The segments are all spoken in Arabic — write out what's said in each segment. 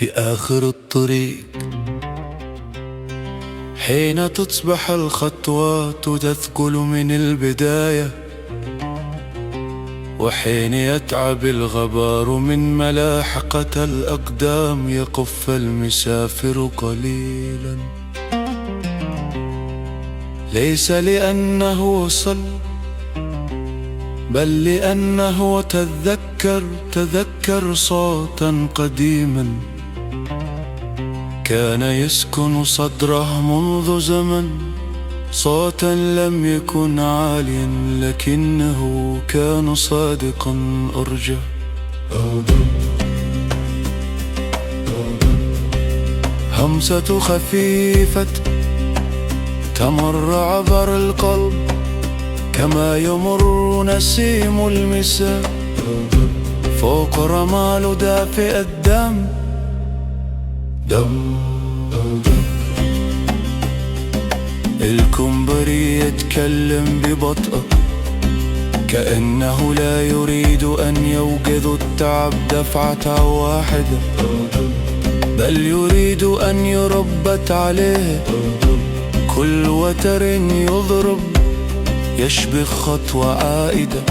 في آخر الطريق، حين تصبح الخطوات تثقل من البداية، وحين يتعب الغبار من ملاحقة الأقدام، يقف المسافر قليلا، ليس لأنه وصل، بل لأنه تذكر صوتا قديما كان يسكن صدره منذ زمن، صوتا لم يكن عاليا لكنه كان صادقا أرجى. همسة خفيفة تمر عبر القلب كما يمر نسيم المساء فوق رمال دافئ الدم. الكمبري يتكلم ببطء كأنه لا يريد أن يوقظ التعب دفعة واحدة، بل يريد أن يربت عليه كل وتر يضرب، يشبه خطوة عائدة،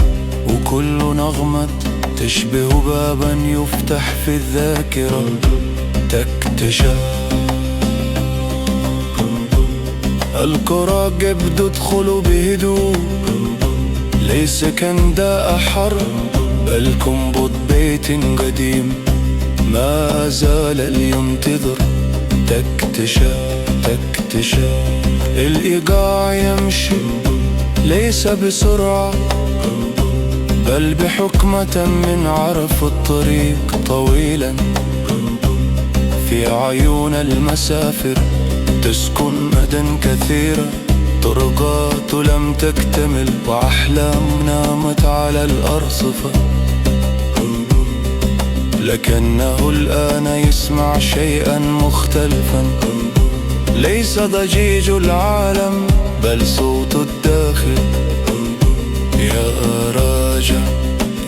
وكل نغمة تشبه بابا يفتح في الذاكرة. تكتشف الكراكب تدخل بهدوء، ليس كنداء حرب بل كنبض بيت قديم ما زال ينتظر. تكتشف الإيقاع يمشي ليس بسرعة بل بحكمة من عرف الطريق طويلا. في عيون المسافر تسكن مدى كثيرة، طرقات لم تكتمل وأحلام نامت على الأرصفة، لكنه الآن يسمع شيئا مختلفا، ليس ضجيج العالم بل صوت الداخل. يا راجع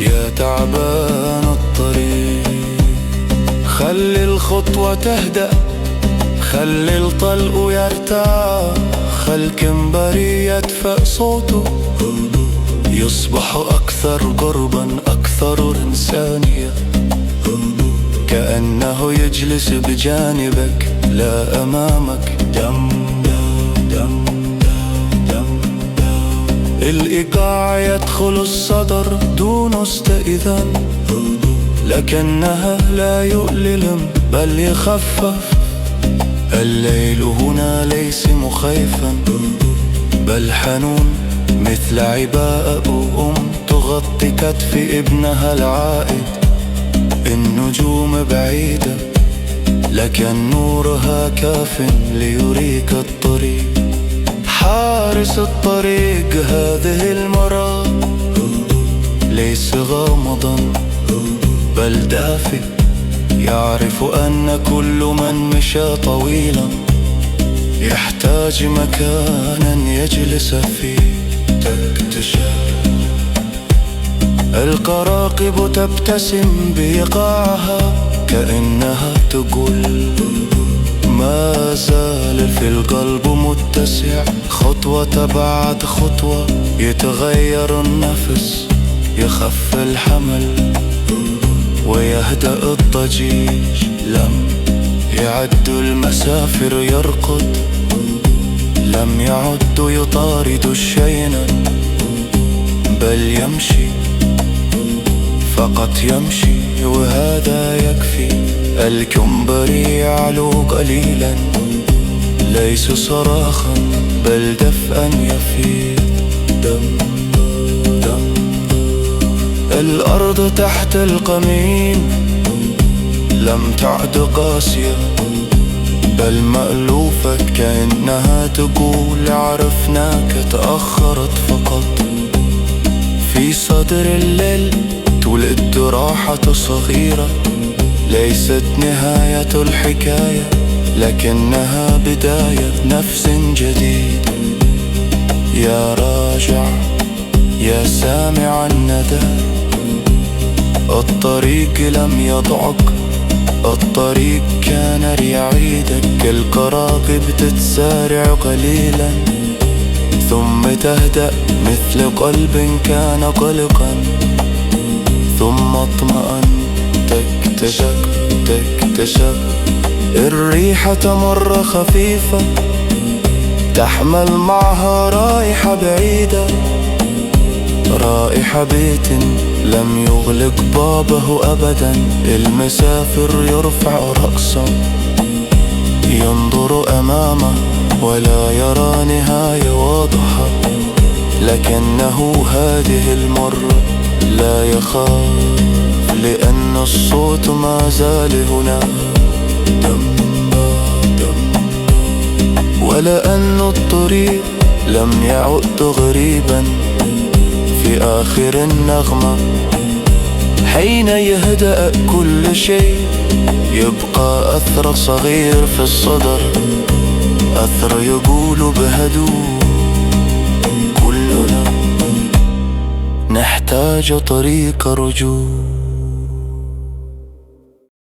يا تعبان الطريق، خلي الخطوة تهدأ، خلي الطلق يرتاح، خل كمبري يدفأ صوته، يصبح أكثر قربا أكثر إنسانية، كأنه يجلس بجانبك لا أمامك. الإيقاع يدخل الصدر دون استئذان، لكنها لا يؤلم بل يخفف. الليل هنا ليس مخيفا بل حنون، مثل عباءة أم تغطي كتف ابنها العائد. النجوم بعيدة لكن نورها كاف ليريك الطريق. حارس الطريق هذه المرة ليس غامضا بل دافئ، يعرف أن كل من مشى طويلا يحتاج مكانا يجلس فيه. تكتشف القراقب تبتسم بإيقاعها كأنها تقول ما زال في القلب متسع. خطوة بعد خطوة يتغير النفس، يخف الحمل ويهدأ الضجيج. لم يعد المسافر يرقد، لم يعد يطارد الشينة بل يمشي، فقط يمشي وهذا يكفي. الكمبري يعلو قليلا ليس صراخا بل دفئا يفيض. الأرض تحت القميم لم تعد قاسية بل مألوفة، كأنها تقول عرفناك تأخرت فقط. في صدر الليل تولد راحة صغيرة، ليست نهاية الحكاية لكنها بداية نفس جديد. يا راجع يا سامع الندى، الطريق لم يضعك الطريق كان يعيدك، القراقب تتسارع قليلا ثم تهدأ مثل قلب كان قلقا، ثم اطمأن. تكتشف الريحة مرة خفيفة تحمل معها رائحة بعيدة، رائحة بيت لم يغلق بابه أبدا. المسافر يرفع رأسه ينظر أمامه ولا يرى نهاية واضحة، لكنه هذه المرة لا يخاف، لأن الصوت ما زال هنا، ولأن الطريق لم يعد غريبا. في آخر النغمة حين يهدأ كل شيء يبقى أثر صغير في الصدر، أثر يقول بهدوء: كلنا نحتاج طريق رجوع.